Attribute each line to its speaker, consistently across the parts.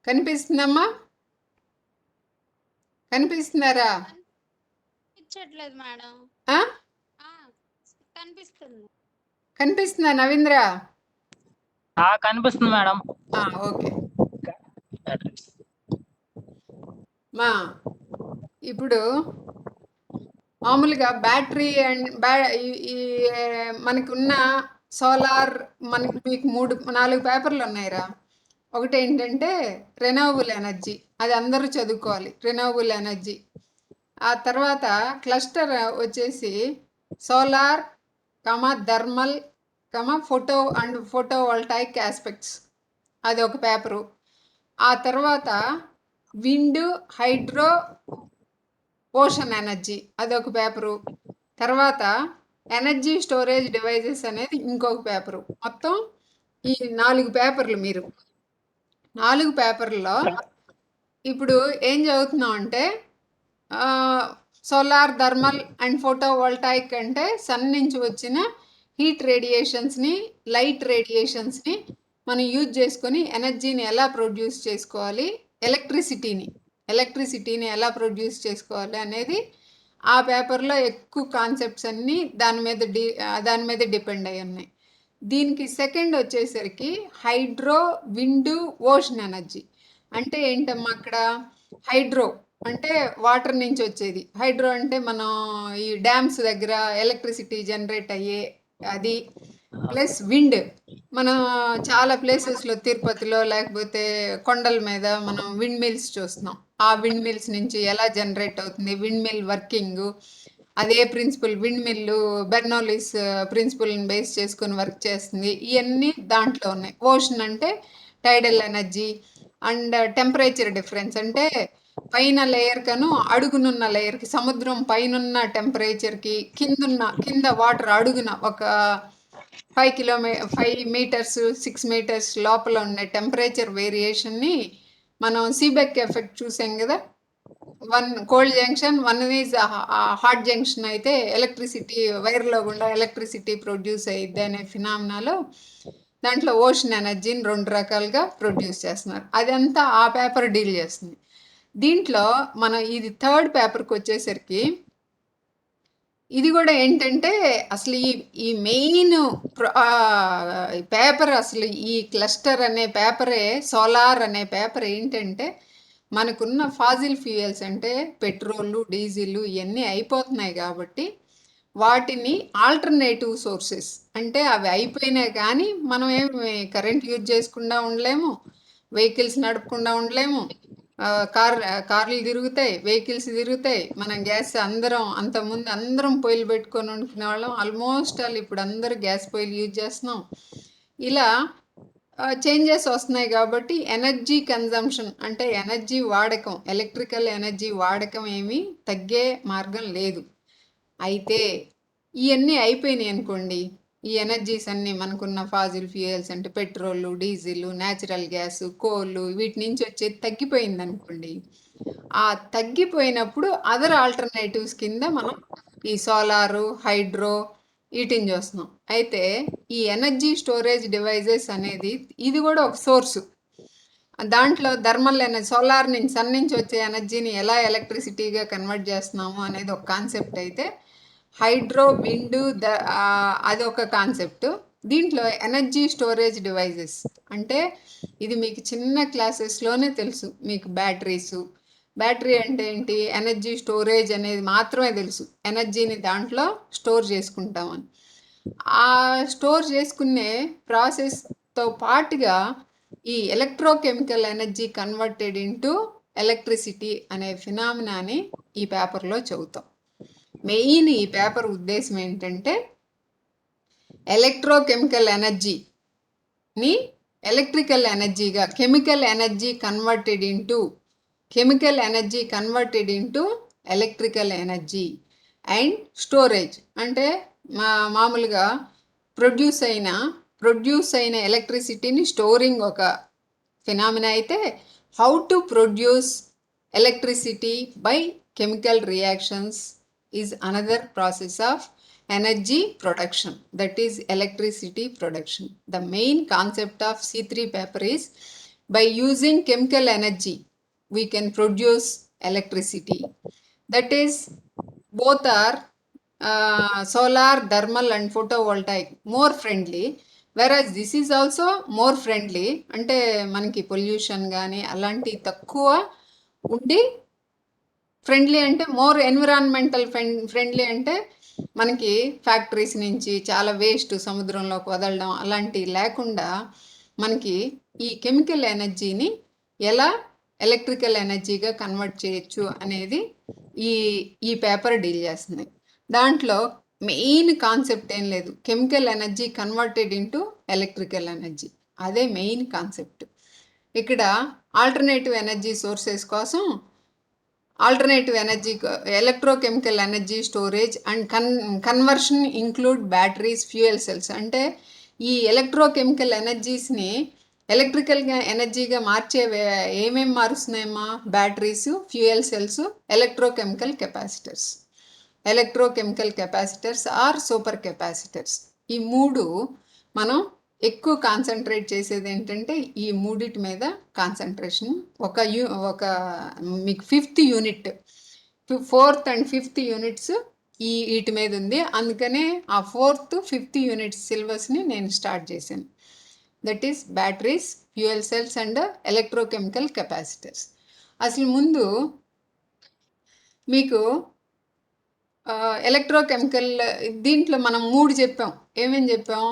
Speaker 1: కనిపిస్తుందమ్మా? కనిపిస్తున్నారా?
Speaker 2: కనిపించట్లేదు మేడం.
Speaker 1: ఆ?
Speaker 2: కనిపిస్తుంది.
Speaker 1: కనిపిస్తుందా నవీంద్ర?
Speaker 3: కనిపిస్తుంది మేడం.
Speaker 1: ఓకే మా ఇప్పుడు మామూలుగా బ్యాటరీ అండ్ ఈ మనకున్న సోలార్ మీకు 4 పేపర్లు ఉన్నాయిరా. ఒకటి ఏంటంటే రెన్యూవబుల్ ఎనర్జీ, అది అందరూ చదువుకోవాలి. Renewable energy. ఆ తర్వాత క్లస్టర్ వచ్చేసి solar thermal photo voltaic aspects, అది ఒక పేపరు. ఆ తర్వాత విండ్, హైడ్రో, ఓషన్ ఎనర్జీ, అదొక పేపరు. తర్వాత ఎనర్జీ స్టోరేజ్ డివైజెస్ అనేది ఇంకొక పేపరు. మొత్తం ఈ 4 పేపర్లు. మీరు 4 పేపర్లో ఇప్పుడు ఏం చదువుతున్నాం అంటే solar thermal and photo voltaic అంటే సన్ నుంచి వచ్చిన హీట్ రేడియేషన్స్ని, లైట్ రేడియేషన్స్ని మనం యూజ్ చేసుకొని ఎనర్జీని ఎలా ప్రొడ్యూస్ చేసుకోవాలి, ఎలక్ట్రిసిటీని ఎలా ప్రొడ్యూస్ చేసుకోవాలి అనేది ఆ పేపర్లో ఎక్కువ కాన్సెప్ట్స్ అన్నీ దాని మీద డిపెండ్ అయి ఉన్నాయి. దీనికి సెకండ్ వచ్చేసరికి హైడ్రో, విండ్, ఓషన్ ఎనర్జీ. అంటే ఏంటమ్మా అక్కడ? హైడ్రో అంటే వాటర్ నుంచి వచ్చేది. హైడ్రో అంటే మనం ఈ డ్యామ్స్ దగ్గర ఎలక్ట్రిసిటీ జనరేట్ అయ్యే అది. ప్లస్ విండ్, మనం చాలా ప్లేసెస్లో తిరుపతిలో లేకపోతే కొండల మీద మనం విండ్ మిల్స్ చూస్తున్నాం. ఆ విండ్ మిల్స్ నుంచి ఎలా జనరేట్ అవుతుంది, విండ్ మిల్ వర్కింగ్, అదే ప్రిన్సిపల్ విండ్ మిల్లు బెర్నౌలీస్ ప్రిన్సిపల్ని బేస్ చేసుకొని వర్క్ చేస్తుంది. ఇవన్నీ దాంట్లో ఉన్నాయి. ఓషన్ అంటే tidal energy and temperature difference, అంటే పైన లేయర్ కను అడుగునున్న లేయర్కి, సముద్రం పైనున్న టెంపరేచర్కి కింద వాటర్ అడుగున ఒక 5 మీటర్స్ 6 మీటర్స్ లోపల ఉండే టెంపరేచర్ వేరియేషన్ని మనం సీబెక్ ఎఫెక్ట్ చూసాం కదా. 1 cold junction, 1 is hot junction అయితే ఎలక్ట్రిసిటీ వైర్లో గుండా ఎలక్ట్రిసిటీ ప్రొడ్యూస్ అయ్యిద్ది అనే ఫినామినాలో దాంట్లో ఓషన్ ఎనర్జీని 2 రకాలుగా ప్రొడ్యూస్ చేస్తున్నారు. అదంతా ఆ పేపర్ డీల్ చేస్తుంది. దీంట్లో మనం ఇది థర్డ్ పేపర్కి వచ్చేసరికి ఇది కూడా ఏంటంటే అసలు ఈ మెయిన్ పేపర్, అసలు ఈ క్లస్టర్ అనే పేపరే, సోలార్ అనే పేపర్ ఏంటంటే మనకున్న ఫాజిల్ ఫ్యూయల్స్ అంటే పెట్రోలు, డీజిల్ ఇవన్నీ అయిపోతున్నాయి కాబట్టి వాటిని ఆల్టర్నేటివ్ సోర్సెస్, అంటే అవి అయిపోయినాయి కానీ మనం ఏమి కరెంట్ యూజ్ చేసుకుండా ఉండలేము, వెహికల్స్ నడపకుండా ఉండలేము. కార్లు తిరుగుతాయి, వెహికల్స్ తిరుగుతాయి. మనం గ్యాస్ అంతకుముందు అందరం పొయ్యిలు పెట్టుకొని వండుకునే వాళ్ళం. ఆల్మోస్ట్ ఇప్పుడు అందరూ గ్యాస్ పొయ్యిలు యూజ్ చేస్తున్నాం. ఇలా చేంజెస్ వస్తున్నాయి కాబట్టి ఎనర్జీ కన్జంప్షన్ అంటే ఎనర్జీ వాడకం, ఎలక్ట్రికల్ ఎనర్జీ వాడకం ఏమీ తగ్గే మార్గం లేదు. అయితే ఇవన్నీ అయిపోయినాయి అనుకోండి, ఈ ఎనర్జీస్ అన్నీ మనకున్న ఫాజిల్ ఫ్యూయల్స్ అంటే పెట్రోల్, డీజిల్, న్యాచురల్ గ్యాస్, కోళ్ళు, వీటి నుంచి వచ్చేది తగ్గిపోయింది అనుకోండి. ఆ తగ్గిపోయినప్పుడు అదర్ ఆల్టర్నేటివ్స్ కింద మనం ఈ సోలారు, హైడ్రో వీటిని చూస్తున్నాం. అయితే ఈ ఎనర్జీ స్టోరేజ్ డివైజెస్ అనేది ఇది కూడా ఒక సోర్సు. దాంట్లో థర్మల్ ఎనర్జీ, సోలార్ నుంచి, సన్ నుంచి వచ్చే ఎనర్జీని ఎలా ఎలక్ట్రిసిటీగా కన్వర్ట్ చేస్తున్నాము అనేది ఒక కాన్సెప్ట్ అయితే, హైడ్రో, విండ్ అది ఒక కాన్సెప్ట్. దీంట్లో ఎనర్జీ స్టోరేజ్ డివైజెస్ అంటే ఇది మీకు చిన్న క్లాసెస్లోనే తెలుసు. మీకు బ్యాటరీ అంటే ఏంటి, ఎనర్జీ స్టోరేజ్ అనేది మాత్రమే తెలుసు. ఎనర్జీని దాంట్లో స్టోర్ చేసుకుంటామని. ఆ స్టోర్ చేసుకునే ప్రాసెస్తో పాటుగా ఈ electrochemical energy converted into electricity అనే ఫినామినాని ఈ పేపర్లో చదువుతాం. మెయిన్ ఈ పేపర్ ఉద్దేశం ఏంటంటే ఎలక్ట్రోకెమికల్ ఎనర్జీని ఎలక్ట్రికల్ ఎనర్జీగా, chemical energy converted into electrical energy and storage. అంటే మామూలుగా ప్రొడ్యూస్ అయిన ఎలక్ట్రిసిటీని స్టోరింగ్ ఒక ఫినామినా అయితే, how to produce electricity by chemical reactions is another process of energy production, that is electricity production. The main concept of C3 paper is By using chemical energy, we can produce electricity. That is, both are solar, thermal and photovoltaic more friendly. Whereas this is also more friendly. అంటే మనకి pollution కానీ అలాంటి తక్కువ ఉండి friendly అంటే more environmental friendly అంటే మనకి factories నుంచి చాలా వేస్ట్ సముద్రంలోకి వదలడం అలాంటివి లేకుండా మనకి ఈ కెమికల్ ఎనర్జీని ఎలా ఎలక్ట్రికల్ ఎనర్జీగా కన్వర్ట్ చేయొచ్చు అనేది ఈ ఈ పేపర్ డీల్ చేస్తుంది. దాంట్లో మెయిన్ కాన్సెప్ట్ ఏం లేదు, chemical energy converted into electrical energy, అదే మెయిన్ కాన్సెప్ట్. ఇక్కడ ఆల్టర్నేటివ్ ఎనర్జీ సోర్సెస్ కోసం alternative energy electrochemical energy storage and conversion include batteries, fuel cells. అంటే ఈ ఎలక్ట్రోకెమికల్ ఎనర్జీస్ని ఎలక్ట్రికల్గా ఎనర్జీగా మార్చే ఏమేమి మారుస్తున్నాయమ్మా? Batteries, fuel cells, electrochemical capacitors. Electrochemical capacitors are super capacitors. ఈ మూడు మనం ఎక్కువ కాన్సన్ట్రేట్ చేసేది ఏంటంటే ఈ మూడిటి మీద కాన్సన్ట్రేషన్. ఒక మీకు 5th unit, 4th and 5th units వీటి మీద ఉంది. అందుకనే ఆ 4th, 5th యూనిట్స్ సిలబస్ని నేను స్టార్ట్ చేశాను. That is batteries, fuel cells and electrochemical capacitors. అసలు ముందు మీకు ఎలక్ట్రోకెమికల్ దీంట్లో మనం 3 చెప్పాం. ఏమేమి చెప్పాం?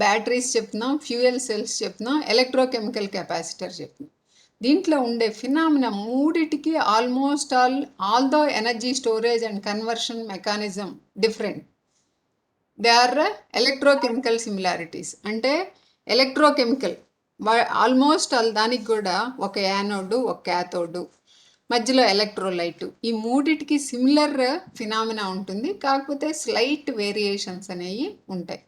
Speaker 1: బ్యాటరీస్ చెప్తున్నాం, ఫ్యూయల్ సెల్స్ చెప్తున్నాం, ఎలక్ట్రోకెమికల్ కెపాసిటర్ చెప్తున్నాం. దీంట్లో ఉండే ఫినామినా మూడిటికి although energy storage and conversion mechanism different. They are electrochemical similarities. అంటే ఎలక్ట్రోకెమికల్ ఆల్మోస్ట్ దానికి కూడా ఒక యానోడు, ఒక క్యాథోడు, మధ్యలో ఎలక్ట్రోలైట్, ఈ మూడిటికి సిమిలర్ ఫినామినా ఉంటుంది. కాకపోతే స్లైట్ వేరియేషన్స్ అనేవి ఉంటాయి.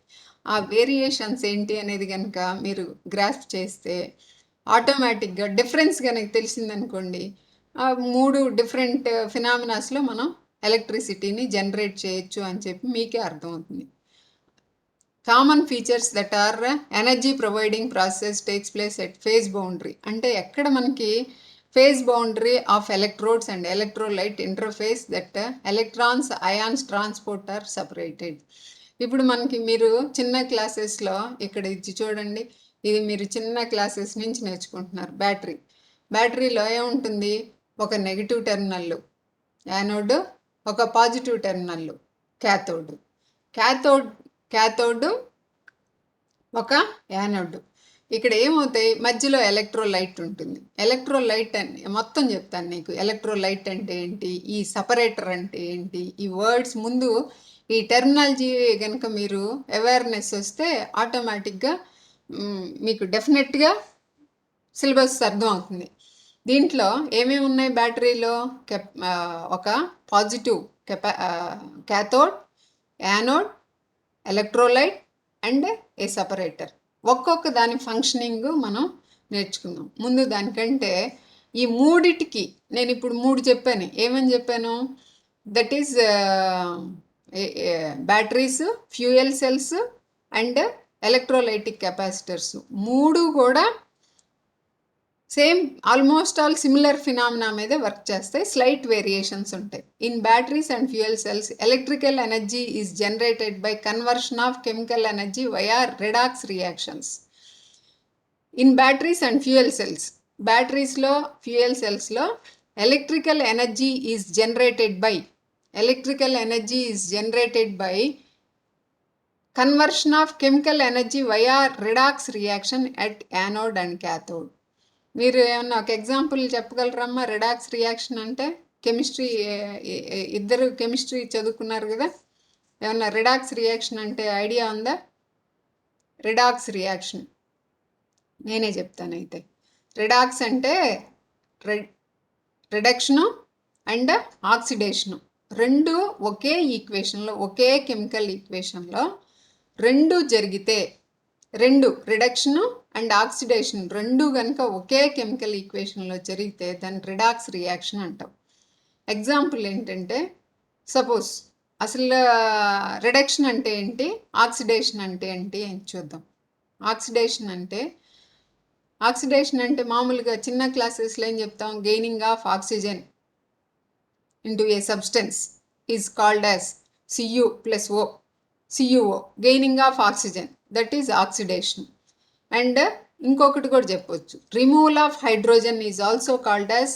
Speaker 1: ఆ వేరియేషన్స్ ఏంటి అనేది కనుక మీరు గ్రాస్ప్ చేస్తే ఆటోమేటిక్గా డిఫరెన్స్ కనుక తెలిసిందనుకోండి, ఆ 3 డిఫరెంట్ ఫినామినాస్లో మనం ఎలక్ట్రిసిటీని జనరేట్ చేయొచ్చు అని చెప్పి మీకే అర్థమవుతుంది. Common features that are energy providing process takes place at phase boundary. అంటే ఎక్కడ మనకి phase boundary of electrodes and electrolyte interface that electrons, ions transport are separated. ఇప్పుడు మనకి మీరు చిన్న క్లాసెస్లో ఇక్కడ ఇది చూడండి, ఇది మీరు చిన్న క్లాసెస్ నుంచి నేర్చుకుంటున్నారు. బ్యాటరీలో ఏముంటుంది? ఒక నెగిటివ్ టెర్మినల్ యానోడ్, ఒక పాజిటివ్ టెర్మినల్ క్యాథోడ్. క్యాథోడ్ ఒక యానోడ్. ఇక్కడ ఏమవుతాయి? మధ్యలో ఎలక్ట్రోలైట్ ఉంటుంది. ఎలక్ట్రోలైట్ అని మొత్తం చెప్తాను నీకు. ఎలక్ట్రోలైట్ అంటే ఏంటి, ఈ సపరేటర్ అంటే ఏంటి, ఈ వర్డ్స్ ముందు ఈ టెర్మినాలజీ కనుక మీరు అవేర్నెస్ వస్తే ఆటోమేటిక్గా మీకు డెఫినెట్గా సిలబస్ అర్థం అవుతుంది. దీంట్లో ఏమేమి ఉన్నాయి? బ్యాటరీలో ఒక positive cathode, anode, electrolyte and A separator. ఒక్కొక్క దాని ఫంక్షనింగ్ మనం నేర్చుకుందాం. ముందు దానికంటే ఈ మూడిటికి నేను ఇప్పుడు 3 చెప్పాను. ఏమని చెప్పాను? That is batteries, fuel cells and electrolytic capacitors. 3 కూడా same almost all similar phenomena మీద వర్క్ చేస్తాయి. స్లైట్ వేరియేషన్స్ ఉంటాయి. In batteries and fuel cells electrical energy is generated by conversion of chemical energy via redox reactions. In batteries and fuel cells, బ్యాటరీస్లో, fuel సెల్స్లో electrical energy is generated by conversion of chemical energy via redox reaction at anode and cathode. మీరు ఏమన్నా ఒక example చెప్పగలరమ్మా? Redox reaction అంటే chemistry, ఇద్దరు chemistry చదువుకున్నారు కదా, ఏమన్నా రెడాక్స్ రియాక్షన్ అంటే ఐడియా ఉందా? రెడాక్స్ రియాక్షన్ నేనే చెప్తాను అయితే. రెడాక్స్ అంటే రిడక్షను అండ్ ఆక్సిడేషను రెండు ఒకే ఈక్వేషన్లో, ఒకే కెమికల్ ఈక్వేషన్లో రెండు జరిగితే, రిడక్షను అండ్ ఆక్సిడేషన్ రెండు కనుక ఒకే కెమికల్ ఈక్వేషన్లో జరిగితే దాన్ని రిడాక్స్ రియాక్షన్ అంటాం. ఎగ్జాంపుల్ ఏంటంటే, సపోజ్ అసలు రిడక్షన్ అంటే ఏంటి, ఆక్సిడేషన్ అంటే ఏంటి అని చూద్దాం. ఆక్సిడేషన్ అంటే ఆక్సిడేషన్ అంటే మామూలుగా చిన్న క్లాసెస్లో ఏం చెప్తాం, gaining of oxygen into a substance is called as Cu plus O, CuO, gaining of oxygen, that is oxidation. And ఇంకొకటి కూడా చెప్పొచ్చు, removal of hydrogen is also called as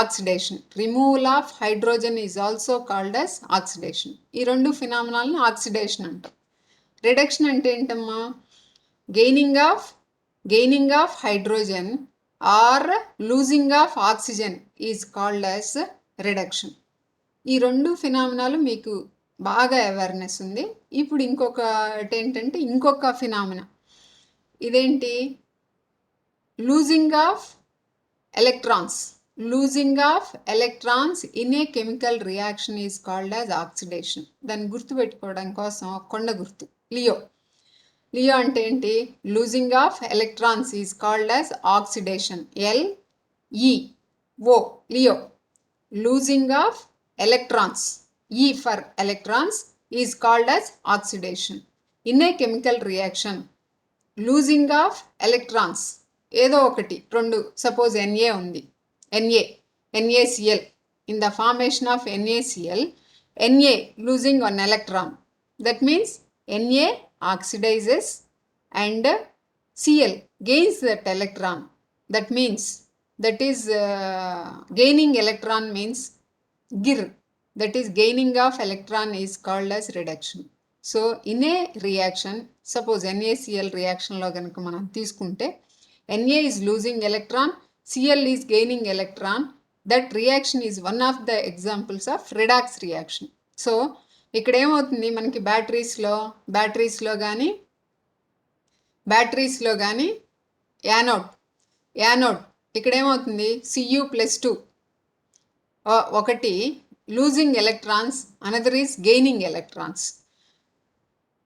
Speaker 1: oxidation. Removal of hydrogen is also called as oxidation. ఈ రెండు ఫినామినాలను oxidation అంటాం. Reduction అంటే ఏంటమ్మా, gaining of hydrogen or losing of oxygen is called as reduction. ఈ రెండు ఫినామినాలు మీకు బాగా అవేర్నెస్ ఉంది. ఇప్పుడు ఇంకొకటి ఏంటంటే, ఇంకొక ఫినామినా ఇదేంటి, losing of electrons. Losing of electrons in a chemical reaction is called as oxidation. దాన్ని గుర్తుపెట్టుకోవడం కోసం కొండ గుర్తు లియో. లియో అంటే ఏంటి, losing of electrons is called as oxidation. LEO, Leo. Losing of electrons, E for electrons, is called as oxidation. In a chemical reaction, losing of electrons, ఏదో ఒకటి రెండు, suppose Na ఉంది, NaCl. In the formation of NaCl, Na losing one electron. That means Na oxidizes and Cl gains that electron. That means that is gaining electron means GIR, that is gaining of electron is called as reduction. So in a reaction, suppose NaCl reaction lo ganaka manam teeskunte, Na is losing electron, Cl is gaining electron. That reaction is one of the examples of redox reaction. So ఇక్కడ ఏమవుతుంది, మనకి బ్యాటరీస్లో కానీ anode ఇక్కడ ఏమవుతుంది, Cu+2 ఒకటి losing electrons, another is gaining electrons,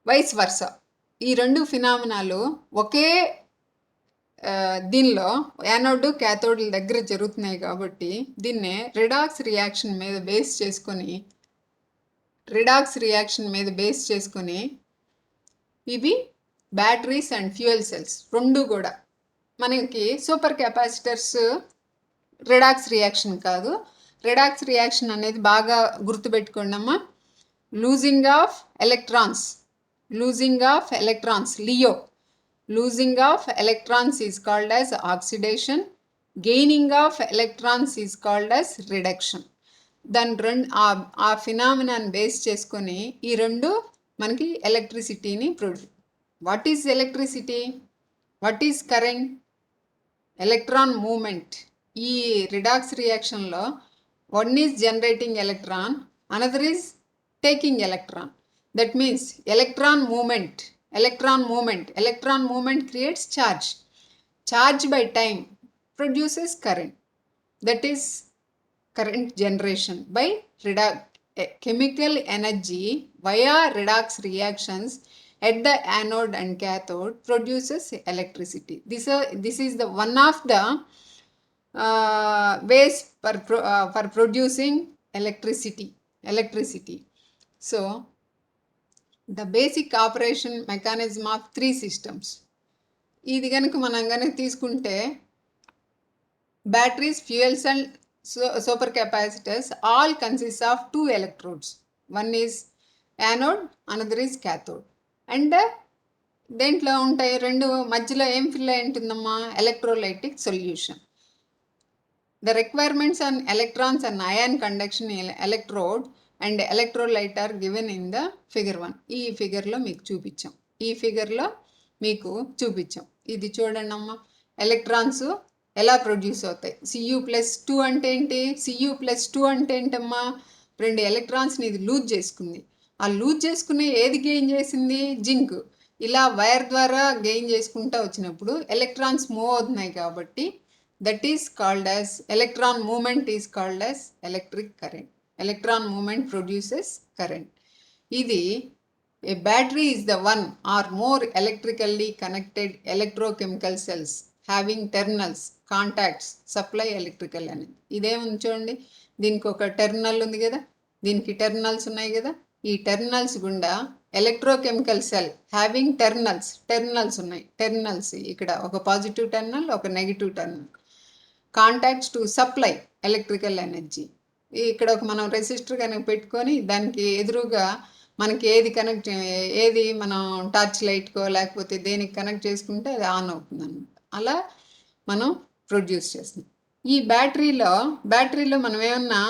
Speaker 1: vice versa. ఈ రెండు ఫినామినాలు ఒకే దీనిలో యానోడ్ క్యాథోడ్ దగ్గర జరుగుతున్నాయి కాబట్టి దీన్నే రిడాక్స్ రియాక్షన్ మీద బేస్ చేసుకొని ఇవి బ్యాటరీస్ అండ్ ఫ్యూయల్ సెల్స్ రెండు కూడా. మనకి సూపర్ కెపాసిటర్స్ రిడాక్స్ రియాక్షన్ కాదు. రిడాక్స్ రియాక్షన్ అనేది బాగా గుర్తుపెట్టుకోండి అమ్మా. Losing of electrons, LEO. Losing of electrons is called as oxidation, gaining of electrons is called as reduction. దాని ఆ ఫినామినాన్ని బేస్ చేసుకొని ఈ రెండు మనకి ఎలక్ట్రిసిటీని produce. What is electricity, what is current? Electron movement. ఈ రిడాక్స్ రియాక్షన్లో one is generating electron, another is taking electron. That means electron movement creates charge by time produces current. That is current generation by chemical energy via redox reactions at the anode and cathode produces electricity. This is the one of the ways for producing electricity. So the basic operation mechanism of three systems. ఇది కనుక మనం కనుక తీసుకుంటే batteries, fuels and supercapacitors all consist of two electrodes. One is anode, another is cathode. And దేంట్లో ఉంటాయి రెండు, మధ్యలో ఏం ఫిల్ అయి ఉంటుందమ్మా, electrolytic solution. The requirements on electrons and ion conduction in electrode and electrolyte are given in the figure 1. ఈ ఫిగర్లో మీకు చూపించాం. ఇది చూడండి అమ్మా, ఎలక్ట్రాన్స్ ఎలా ప్రొడ్యూస్ అవుతాయి. Cu+2 అంటే ఏంటి? Cu+2 అంటే ఏంటమ్మా, రెండు ఎలక్ట్రాన్స్ని ఇది లూజ్ చేసుకుంది. ఆ లూజ్ చేసుకునే ఏది గెయిన్ చేసింది? జింక్. ఇలా వైర్ ద్వారా గెయిన్ చేసుకుంటూ వచ్చినప్పుడు ఎలక్ట్రాన్స్ మూవ్ అవుతున్నాయి కాబట్టి that is called as electron movement is called as electric current. Electron movement produces current. ఇది a battery is the one or more electrically connected electrochemical cells having terminals, contacts, supply electrical energy. ఇదేముంది చూడండి, దీనికి ఒక terminal ఉంది కదా, దీనికి terminals ఉన్నాయి కదా. ఈ టెర్మినల్స్ గుండా ఎలక్ట్రోకెమికల్ సెల్ హ్యావింగ్ టెర్మినల్స్ ఉన్నాయి. టెర్మినల్స్ ఇక్కడ ఒక పాజిటివ్ టెర్మినల్, ఒక negative terminal. Contacts to supply electrical energy. ఇక్కడ ఒక మనం రెసిస్టర్ కనుక పెట్టుకొని దానికి ఎదురుగా మనకి ఏది మనం టార్చ్ లైట్కో లేకపోతే దేనికి కనెక్ట్ చేసుకుంటే అది ఆన్ అవుతుంది అనమాట. అలా మనం ప్రొడ్యూస్ చేస్తాం. ఈ బ్యాటరీలో మనం ఏమన్నా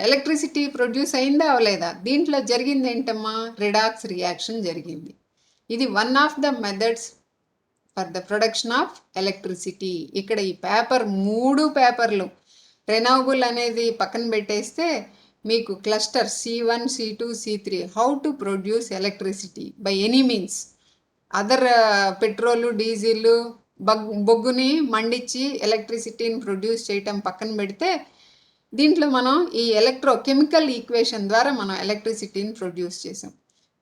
Speaker 1: ఎలక్ట్రిసిటీ ప్రొడ్యూస్ అయిందా అవలేదా? దీంట్లో జరిగింది ఏంటమ్మా? రిడాక్స్ రియాక్షన్ జరిగింది. ఇది one of the methods for the production of electricity. ఇక్కడ ఈ మూడు పేపర్లు రెనవబుల్ అనేది పక్కన పెట్టేస్తే మీకు cluster C1, C2, C3 how to produce electricity by any means. Other petrol, diesel, బొగ్గుని మండించి ఎలక్ట్రిసిటీని ప్రొడ్యూస్ చేయటం పక్కన పెడితే దీంట్లో మనం ఈ ఎలక్ట్రోకెమికల్ ఈక్వేషన్ ద్వారా మనం ఎలక్ట్రిసిటీని ప్రొడ్యూస్ చేసాం.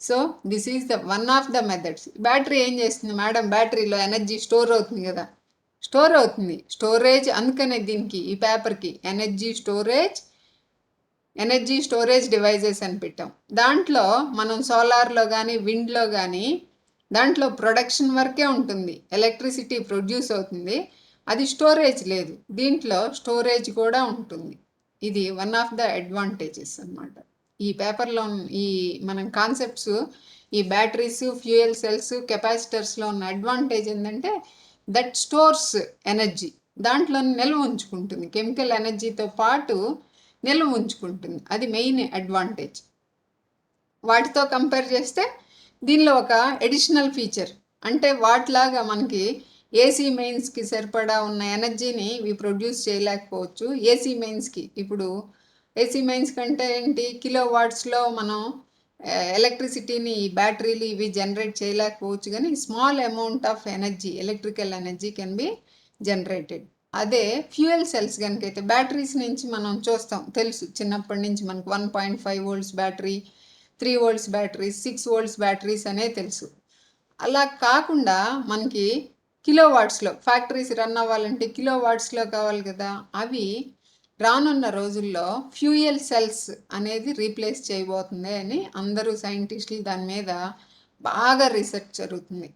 Speaker 1: So this is the one of the methods. Battery ఏం చేస్తుంది మేడం? బ్యాటరీలో ఎనర్జీ స్టోర్ అవుతుంది కదా, స్టోర్ అవుతుంది. స్టోరేజ్, అందుకనే దీనికి ఈ పేపర్కి ఎనర్జీ స్టోరేజ్ డివైజెస్ అని పెట్టాం. దాంట్లో మనం సోలార్లో కానీ విండ్లో కానీ దాంట్లో ప్రొడక్షన్ వరకే ఉంటుంది, ఎలక్ట్రిసిటీ ప్రొడ్యూస్ అవుతుంది, అది స్టోరేజ్ లేదు. దీంట్లో స్టోరేజ్ కూడా ఉంటుంది. ఇది వన్ ఆఫ్ ద అడ్వాంటేజెస్ అన్నమాట. ఈ పేపర్లో ఈ మనం కాన్సెప్ట్స్, ఈ బ్యాటరీస్, ఫ్యూయల్ సెల్స్, కెపాసిటర్స్లో ఉన్న అడ్వాంటేజ్ ఏంటంటే దట్ స్టోర్స్ ఎనర్జీ, దాంట్లో నిల్వ ఉంచుకుంటుంది, కెమికల్ ఎనర్జీతో పాటు నిల్వ ఉంచుకుంటుంది. అది మెయిన్ అడ్వాంటేజ్. వాటితో కంపేర్ చేస్తే దీనిలో ఒక అడిషనల్ ఫీచర్ అంటే వాటిలాగా మనకి ఏసీ మెయిన్స్కి సరిపడా ఉన్న ఎనర్జీని ఇవి ప్రొడ్యూస్ చేయలేకపోవచ్చు. ఏసీ మెయిన్స్కి ఇప్పుడు ఏసీ మెయిన్స్ కంటే ఏంటి, కిలో వాట్స్లో మనం ఎలక్ట్రిసిటీని ఈ బ్యాటరీలు ఇవి జనరేట్ చేయలేకపోవచ్చు, కానీ small amount of energy, electrical energy can be generated. అదే ఫ్యూయల్ సెల్స్ కనుకైతే బ్యాటరీస్ నుంచి మనం చూస్తాం, తెలుసు చిన్నప్పటి నుంచి మనకు 1.5 volts battery, 3 volts batteries, 6 volts batteries అనే తెలుసు. అలా కాకుండా మనకి కిలో వాట్స్లో ఫ్యాక్టరీస్ రన్ అవ్వాలంటే కిలో వాట్స్లో కావాలి కదా. అవి రానున్న రోజుల్లో ఫ్యూయల్ సెల్స్ అనేది రీప్లేస్ చేయబోతుంది అని అందరూ సైంటిస్టులు దాని మీద బాగా రీసెర్చ్ జరుగుతుంది.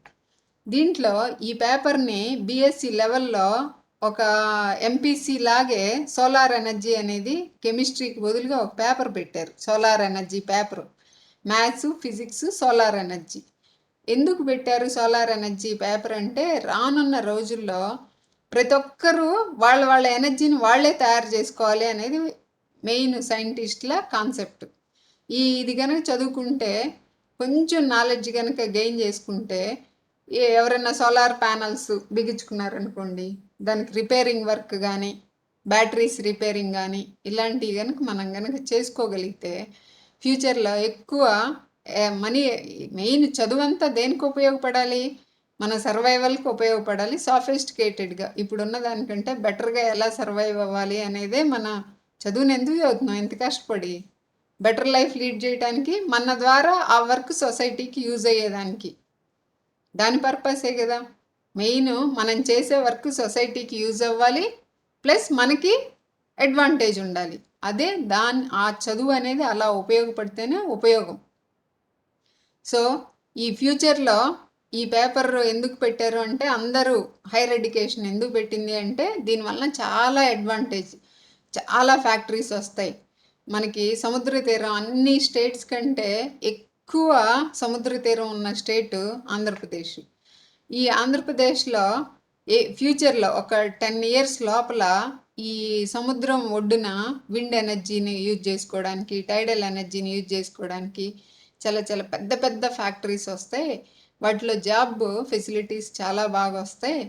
Speaker 1: దీంట్లో ఈ పేపర్ని బీఎస్సీ లెవెల్లో ఒక ఎంపీసీ లాగే సోలార్ ఎనర్జీ అనేది కెమిస్ట్రీకి బదులుగా ఒక పేపర్ పెట్టారు. Solar energy paper, maths, physics, solar energy. ఎందుకు పెట్టారు సోలార్ ఎనర్జీ పేపర్ అంటే రానున్న రోజుల్లో ప్రతి ఒక్కరూ వాళ్ళ ఎనర్జీని వాళ్ళే తయారు చేసుకోవాలి అనేది మెయిన్ సైంటిస్టుల కాన్సెప్ట్. ఇది కనుక చదువుకుంటే, కొంచెం నాలెడ్జ్ కనుక గెయిన్ చేసుకుంటే, ఎవరైనా సోలార్ ప్యానల్స్ బిగించుకున్నారనుకోండి, దానికి రిపేరింగ్ వర్క్ కానీ, బ్యాటరీస్ రిపేరింగ్ కానీ ఇలాంటివి కనుక మనం కనుక చేసుకోగలిగితే ఫ్యూచర్లో ఎక్కువ మనీ, మెయిన్ చదువంతా దేనికి ఉపయోగపడాలి? మన సర్వైవల్కి ఉపయోగపడాలి. సాఫిస్టికేటెడ్గా ఇప్పుడున్న దానికంటే బెటర్గా ఎలా సర్వైవ్ అవ్వాలి అనేదే మన చదువుని ఎందుకు చదువుతున్నాం, ఎంత కష్టపడి బెటర్ లైఫ్ లీడ్ చేయడానికి, మన ద్వారా ఆ వర్క్ సొసైటీకి యూజ్ అయ్యేదానికి, దాని పర్పసే కదా మెయిన్. మనం చేసే వర్క్ సొసైటీకి యూజ్ అవ్వాలి, ప్లస్ మనకి అడ్వాంటేజ్ ఉండాలి. అదే ఆ చదువు అనేది అలా ఉపయోగపడితేనే ఉపయోగం. సో ఈ ఫ్యూచర్లో ఈ పేపర్ ఎందుకు పెట్టారు అంటే, అందరూ హైయర్ ఎడ్యుకేషన్ ఎందుకు పెట్టింది అంటే దీనివల్ల చాలా అడ్వాంటేజ్, చాలా ఫ్యాక్టరీస్ వస్తాయి మనకి. సముద్ర తీరం అన్ని స్టేట్స్ కంటే ఎక్కువ సముద్ర తీరం ఉన్న స్టేట్ ఆంధ్రప్రదేశ్. ఈ ఆంధ్రప్రదేశ్లో ఫ్యూచర్లో ఒక 10 years లోపల ఈ సముద్రం ఒడ్డున విండ్ ఎనర్జీని యూజ్ చేసుకోవడానికి, టైడల్ ఎనర్జీని యూజ్ చేసుకోవడానికి చాలా చాలా పెద్ద పెద్ద ఫ్యాక్టరీస్ వస్తాయి. వాటిలో జాబ్ ఫెసిలిటీస్ చాలా బాగా వస్తాయి.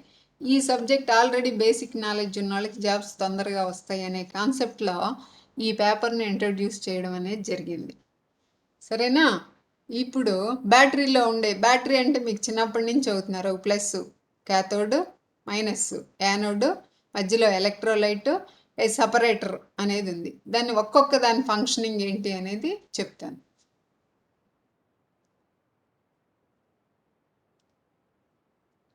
Speaker 1: ఈ సబ్జెక్ట్ ఆల్రెడీ బేసిక్ నాలెడ్జ్ ఉన్న వాళ్ళకి జాబ్స్ తొందరగా వస్తాయి అనే కాన్సెప్ట్లో ఈ పేపర్ని ఇంట్రడ్యూస్ చేయడం అనేది జరిగింది. సరేనా? ఇప్పుడు బ్యాటరీలో ఉండే, బ్యాటరీ అంటే మీకు చిన్నప్పటి నుంచి చదువుతున్నారు, ప్లస్, క్యాథోడ్, మైనస్, యానోడ్, మధ్యలో ఎలక్ట్రోలైట్, సపరేటర్ అనేది ఉంది. దాన్ని ఒక్కొక్క దాని ఫంక్షనింగ్ ఏంటి అనేది చెప్తాను.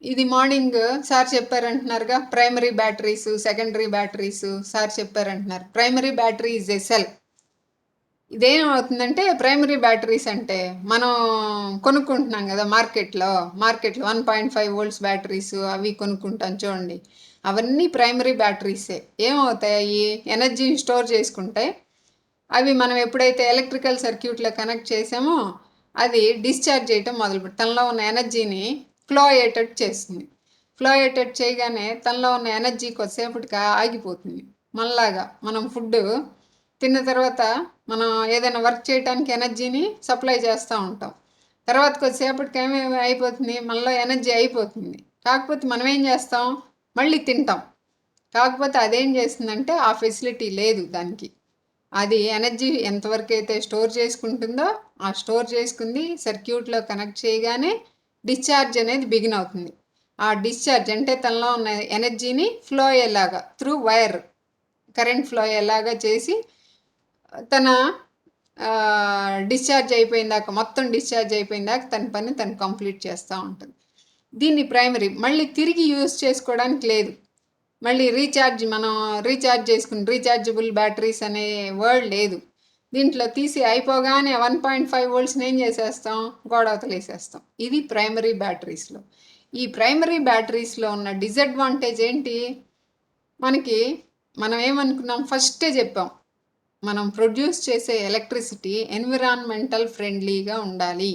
Speaker 1: ఇది మార్నింగ్ సార్ చెప్పారంటున్నారుగా, primary batteries, secondary batteries sir చెప్పారంటున్నారు. Primary battery is a cell. ఇదేమవుతుందంటే ప్రైమరీ బ్యాటరీస్ అంటే మనం కొనుక్కుంటున్నాం కదా మార్కెట్లో 1.5 వోల్ట్స్ బ్యాటరీస్ అవి కొనుక్కుంటాం చూడండి. అవన్నీ ప్రైమరీ బ్యాటరీసే. ఏమవుతాయి, ఎనర్జీని స్టోర్ చేసుకుంటాయి. అవి మనం ఎప్పుడైతే ఎలక్ట్రికల్ సర్క్యూట్లో కనెక్ట్ చేసామో అది డిశ్చార్జ్ చేయటం మొదలుపెట్టి తనలో ఉన్న ఎనర్జీని ఫ్లో అయ్యేటట్టు చేస్తుంది. ఫ్లో అయ్యేటట్టు చేయగానే తనలో ఉన్న ఎనర్జీ కొద్దిసేపటికి ఆగిపోతుంది. మనలాగా మనం ఫుడ్ తిన్న తర్వాత మనం ఏదైనా వర్క్ చేయడానికి ఎనర్జీని సప్లై చేస్తూ ఉంటాం. తర్వాత కొద్దిసేపటికి ఏమేమి అయిపోతుంది, మనలో ఎనర్జీ అయిపోతుంది. కాకపోతే మనం ఏం చేస్తాం, మళ్ళీ తింటాం. కాకపోతే అదేం చేస్తుందంటే ఆ ఫెసిలిటీ లేదు దానికి. అది ఎనర్జీ ఎంతవరకు అయితే స్టోర్ చేసుకుంటుందో ఆ స్టోర్ చేసుకుంది సర్క్యూట్లో కనెక్ట్ చేయగానే డిశ్చార్జ్ అనేది బిగిన్ అవుతుంది. ఆ డిశ్చార్జ్ అంటే తనలో ఉన్న ఎనర్జీని ఫ్లో అయ్యేలాగా త్రూ వైర్ కరెంట్ ఫ్లో అయ్యేలాగా చేసి తన డిశ్చార్జ్ అయిపోయిందాక మొత్తం డిశ్చార్జ్ అయిపోయిందాక తన పని తను కంప్లీట్ చేస్తూ ఉంటుంది. దీన్ని ప్రైమరీ. మళ్ళీ తిరిగి యూజ్ చేసుకోవడానికి లేదు. మళ్ళీ మనం రీఛార్జ్ చేసుకుని రీఛార్జబుల్ బ్యాటరీస్ అనే వర్డ్ లేదు దీంట్లో. తీసి అయిపోగానే 1.5 వోల్ట్స్ని ఏం చేసేస్తాం, గోడవతలు వేసేస్తాం. ఇది ప్రైమరీ బ్యాటరీస్లో. ఈ ప్రైమరీ బ్యాటరీస్లో ఉన్న డిసడ్వాంటేజ్ ఏంటి, మనం ఏమనుకున్నాం, ఫస్టే చెప్పాం, మనం ప్రొడ్యూస్ చేసే ఎలక్ట్రిసిటీ ఎన్విరాన్మెంటల్ ఫ్రెండ్లీగా ఉండాలి.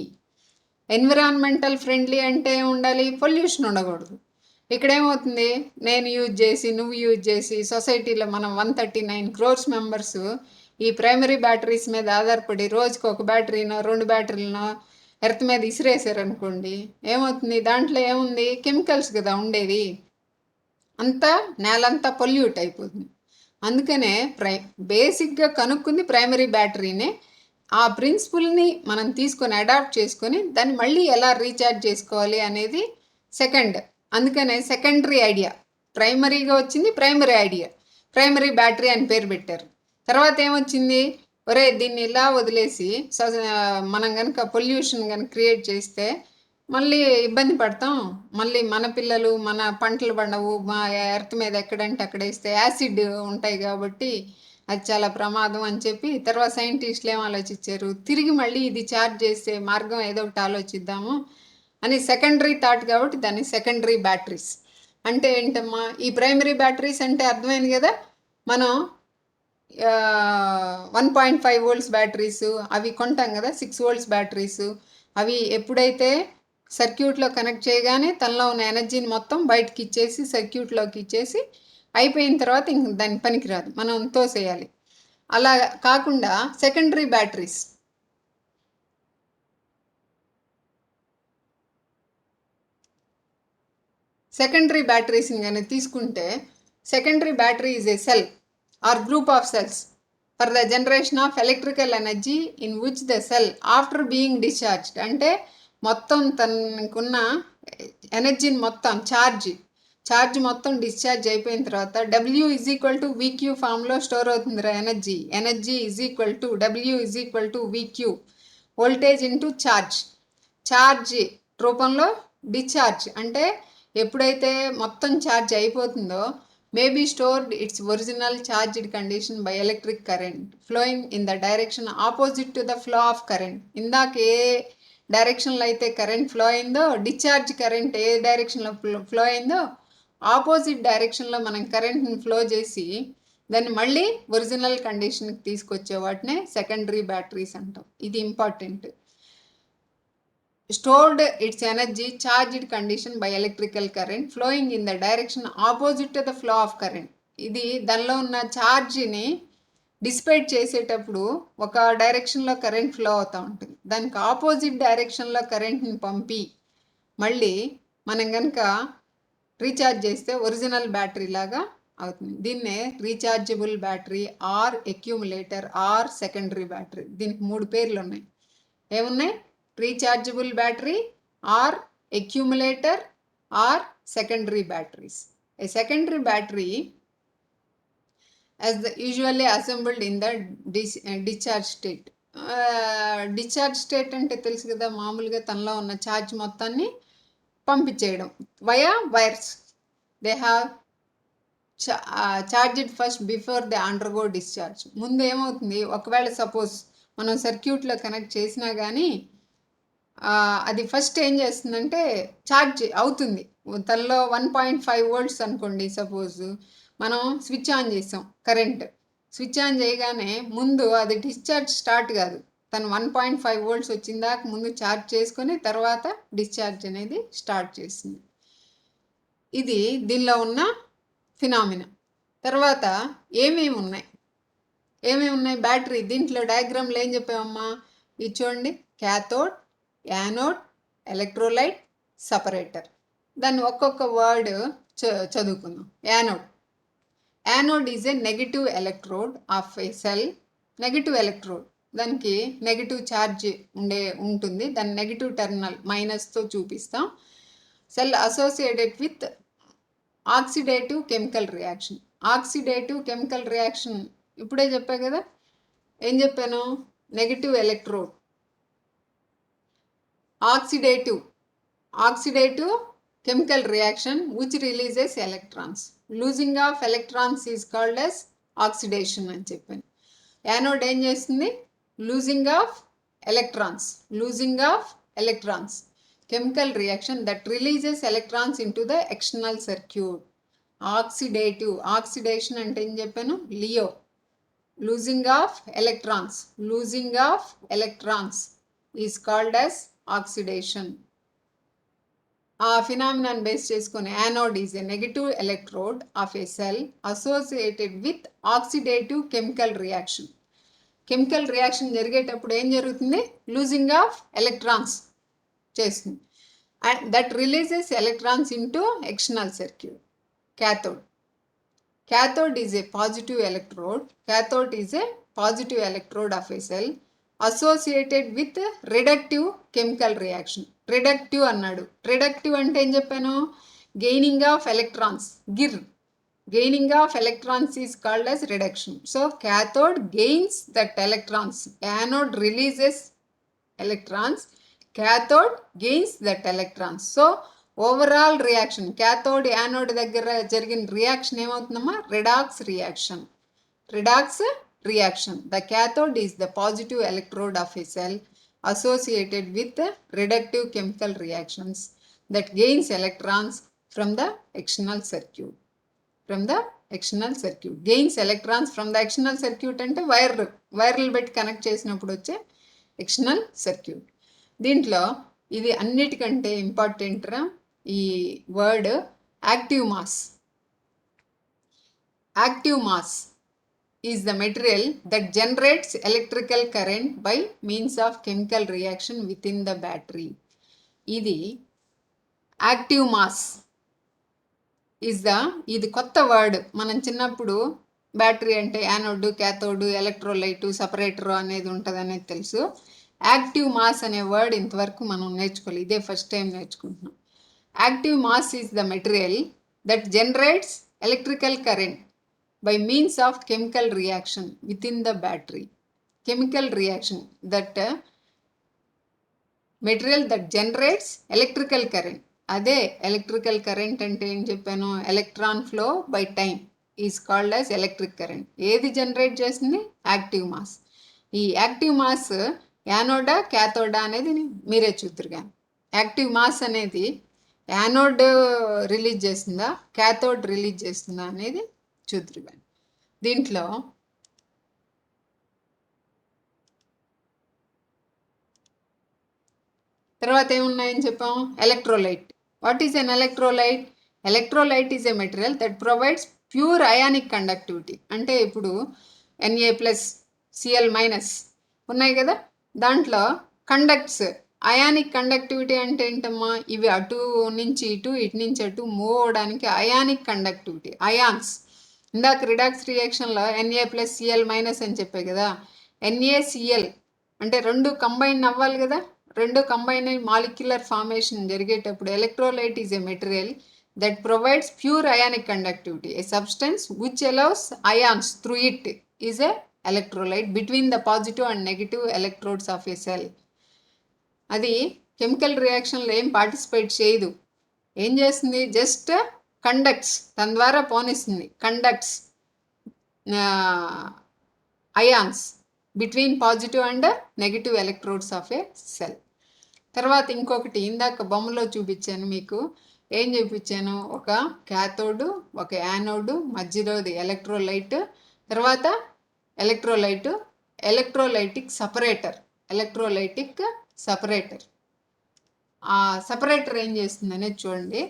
Speaker 1: ఎన్విరాన్మెంటల్ ఫ్రెండ్లీ అంటే ఉండాలి, పొల్యూషన్ ఉండకూడదు. ఇక్కడేమవుతుంది, నేను యూజ్ చేసి నువ్వు యూజ్ చేసి సొసైటీలో మనం 139 crores మెంబర్స్ ఈ ప్రైమరీ బ్యాటరీస్ మీద ఆధారపడి రోజుకి ఒక బ్యాటరీనో 2 బ్యాటరీలనో ఎర్త్ మీద ఇసిరేసారనుకోండి, ఏమవుతుంది, దాంట్లో ఏముంది, కెమికల్స్ కదా ఉండేది. అంతా నేలంతా పొల్యూట్ అయిపోతుంది. అందుకనే బేసిక్గా కనుక్కుంది ప్రైమరీ బ్యాటరీనే. ఆ ప్రిన్సిపుల్ని మనం తీసుకొని అడాప్ట్ చేసుకొని దాన్ని మళ్ళీ ఎలా రీఛార్జ్ చేసుకోవాలి అనేది సెకండ్. అందుకనే సెకండరీ ఐడియా. ప్రైమరీగా వచ్చింది ప్రైమరీ ఐడియా, ప్రైమరీ బ్యాటరీ అని పేరు పెట్టారు. తర్వాత ఏమొచ్చింది, దీన్ని ఇలా వదిలేసి మనం కనుక పొల్యూషన్ కనుక క్రియేట్ చేస్తే మళ్ళీ ఇబ్బంది పడతాం. మళ్ళీ మన పిల్లలు మన పంటలు పండవు, మా ఎర్త్ మీద ఎక్కడంటే అక్కడ వేస్తే యాసిడ్ ఉంటాయి కాబట్టి అది చాలా ప్రమాదం అని చెప్పి తర్వాత సైంటిస్టులు ఏం ఆలోచించారు, తిరిగి మళ్ళీ ఇది ఛార్జ్ చేసే మార్గం ఏదో ఒకటి ఆలోచిద్దాము అని సెకండరీ థాట్. కాబట్టి దాన్ని సెకండరీ బ్యాటరీస్ అంటే ఏంటమ్మా, ఈ ప్రైమరీ బ్యాటరీస్ అంటే అర్థమైంది కదా. మనం 1.5 వోల్ట్స్ బ్యాటరీస్ అవి కొంటాం కదా, 6 వోల్ట్స్ బ్యాటరీస్. అవి ఎప్పుడైతే సర్క్యూట్లో కనెక్ట్ చేయగానే తనలో ఉన్న ఎనర్జీని మొత్తం బయటకి ఇచ్చేసి సర్క్యూట్లోకి ఇచ్చేసి అయిపోయిన తర్వాత ఇంక దాని పనికిరాదు, మనం తోసేయాలి. అలా కాకుండా సెకండరీ బ్యాటరీస్, సెకండరీ బ్యాటరీస్ని కానీ తీసుకుంటే, secondary battery is a cell or group of cells for the generation of electrical energy in which the cell after being discharged. అంటే మొత్తం తనకున్న ఎనర్జీని మొత్తం ఛార్జ్ మొత్తం డిశ్చార్జ్ అయిపోయిన తర్వాత W is equal to VQ ఫామ్లో స్టోర్ అవుతుందిరా energy. Energy is equal to W is equal to VQ, voltage into charge రూపంలో డిశ్చార్జ్. అంటే ఎప్పుడైతే మొత్తం ఛార్జ్ అయిపోతుందో may be stored its original charged condition by electric current flowing in the direction opposite to the flow of current. ఇందాక ఏ డైరెక్షన్లో అయితే current flow అయిందో, discharge current ఏ డైరెక్షన్లో ఫ్లో అయిందో ఆపోజిట్ డైరెక్షన్లో మనం కరెంట్ని ఫ్లో చేసి దాన్ని మళ్ళీ ఒరిజినల్ కండిషన్కి తీసుకొచ్చే వాటినే సెకండరీ బ్యాటరీస్ అంటాం. ఇది important. stored its energy charged condition by electrical current flowing in the direction opposite to the flow of current. ఇది దానిలో ఉన్న ఛార్జ్ని డిసిపేట్ చేసేటప్పుడు ఒక డైరెక్షన్లో కరెంట్ ఫ్లో అవుతూ ఉంటుంది, దానికి ఆపోజిట్ డైరెక్షన్లో కరెంట్ని పంపి మళ్ళీ మనం కనుక రీఛార్జ్ చేస్తే ఒరిజినల్ బ్యాటరీ లాగా అవుతుంది. దీన్నే rechargeable battery or accumulator or secondary battery. దీనికి 3 పేర్లు ఉన్నాయి. ఏమున్నాయి, rechargeable battery or accumulator or secondary batteries. A secondary battery as usually assembled in the discharge state. Discharge state అంటే తెలుసు కదా, మామూలుగా తనలో ఉన్న ఛార్జ్ మొత్తాన్ని పంపించేయడం via wires. They have charged first before they undergo discharge. ముందు ఏమవుతుంది, ఒకవేళ సపోజ్ మనం సర్క్యూట్లో కనెక్ట్ చేసినా కానీ అది ఫస్ట్ ఏం చేస్తుందంటే ఛార్జ్ అవుతుంది. తనలో 1.5 వోల్ట్స్ అనుకోండి సపోజ్, మనం స్విచ్ ఆన్ చేసాం కరెంట్. స్విచ్ ఆన్ చేయగానే ముందు అది డిశ్చార్జ్ స్టార్ట్ కాదు. తను 1.5 వోల్ట్స్ వచ్చిందాక ముందు ఛార్జ్ చేసుకొని తర్వాత డిశ్చార్జ్ అనేది స్టార్ట్ చేస్తుంది. ఇది దీనిలో ఉన్న ఫినామినా. తర్వాత ఏమేమి ఉన్నాయి బ్యాటరీ. దీంట్లో డయాగ్రామ్లో ఏం చెప్పామమ్మా, ఇది చూడండి, క్యాథోడ్, యానోడ్, ఎలక్ట్రోలైట్, సపరేటర్. దాన్ని ఒక్కొక్క వర్డ్ చదువుకుందాం. Anode is a negative electrode of a cell. Negative electrode, దానికి నెగిటివ్ ఛార్జ్ ఉంటుంది. దాని నెగిటివ్ టెర్మినల్ మైనస్తో చూపిస్తాం. Cell associated with oxidative chemical reaction. Oxidative chemical reaction ఇప్పుడే చెప్పా కదా, ఏం చెప్పాను, negative electrode. Oxidative chemical reaction which releases electrons. Losing of electrons is called as oxidation అని చెప్పాను. యానోడ్ ఏం చేస్తుంది, losing of electrons. Chemical reaction that releases electrons into the external circuit. Oxidation అంటే ఏం చెప్పాను, Leo. Losing of electrons is called as oxidation. ఆ phenomenon base చేసుకుని anode is a negative electrode of a cell associated with oxidative chemical reaction. Chemical reaction జరిగేటప్పుడు ఏం జరుగుతుంది, losing of electrons చేస్తుంది. And that releases electrons into external circuit. Cathode is a positive electrode of a cell associated with reductive chemical reaction. Reductive అన్నాడు. Reductive అంటే ఏం చెప్పాను, gaining of electrons. Gaining of electrons is called as reduction. So cathode gains that electrons. Anode releases electrons. Cathode gains that electrons. So overall reaction, cathode anode దగ్గర జరిగిన reaction ఏమవుతుందమ్మా, redox reaction. The cathode is the positive electrode of a cell associated with reductive chemical reactions that gains electrons from the external circuit. Gains electrons from the external circuit అంటే వైర్లు పెట్టి connect చేసినప్పుడు వచ్చే external circuit. దీంట్లో ఇది అన్నిటికంటే important ఈ word active mass is the material that generates electrical current by means of chemical reaction within the battery. ఇది యాక్టివ్ మాస్ ఇది కొత్త వర్డ్. మనం చిన్నప్పుడు బ్యాటరీ అంటే యానోడ్, క్యాథోడ్, ఎలక్ట్రోలైట్, సపరేటర్ అనేది ఉంటుంది అనేది తెలుసు. యాక్టివ్ మాస్ అనే వర్డ్ ఇంతవరకు మనం నేర్చుకోవాలి, ఇదే ఫస్ట్ టైం నేర్చుకుంటున్నాం. Active mass is the material that generates electrical current by means of chemical reaction within the battery. Chemical reaction, that material that generates electrical current. అదే ఎలక్ట్రికల్ కరెంట్ అంటే ఏం చెప్పాను, electron flow by time is called as electric current. ఏది generate చేస్తుంది, active mass. ఈ active mass యానోడా క్యాథోడా అనేది మీరే చూద్దరు. కానీ యాక్టివ్ మాస్ అనేది యానోడ్ రిలీజ్ చేస్తుందా, క్యాథోడ్ రిలీజ్ చేస్తుందా అనేది చూద్దరు. కానీ దీంట్లో తర్వాత ఏమున్నాయని చెప్పాం, electrolyte. What is an electrolyte? Electrolyte is a material that provides pure ionic conductivity. అంటే ఇప్పుడు Na+Cl- ఉన్నాయి కదా, దాంట్లో కండక్ట్స్. అయానిక్ కండక్టివిటీ అంటే ఏంటమ్మా, ఇవి అటు నుంచి ఇటు నుంచి అటు మూవ్ అవడానికి అయానిక్ కండక్టివిటీ, అయాన్స్. ఇందాక రిడాక్స్ రియాక్షన్లో Na+Cl- అని చెప్పే కదా, NaCl అంటే రెండు కంబైన్ అవ్వాలి కదా, రెండు కంబైన్ అయ్యి మాలిక్యులర్ ఫార్మేషన్ జరిగేటప్పుడు electrolyte is a material that provides pure ionic conductivity. A substance which allows ions through it is a electrolyte between the positive and negative electrodes of a cell. అది chemical రియాక్షన్లో ఏం participate చేయదు. ఏం చేస్తుంది, just conducts, తన ద్వారా పోనిస్తుంది. Conducts ions between positive and negative electrodes of a cell. తర్వాత ఇంకొకటి ఇందాక బొమ్మలో చూపించాను మీకు. ఏం చూపించాను? ఒక క్యాథోడ్, ఒక యానోడ్, మధ్యలోది ఎలక్ట్రోలైట్, తర్వాత ఎలక్ట్రోలైటిక్ సపరేటర్. ఆ సపరేటర్ ఏం చేస్తుంది అనేది చూడండి.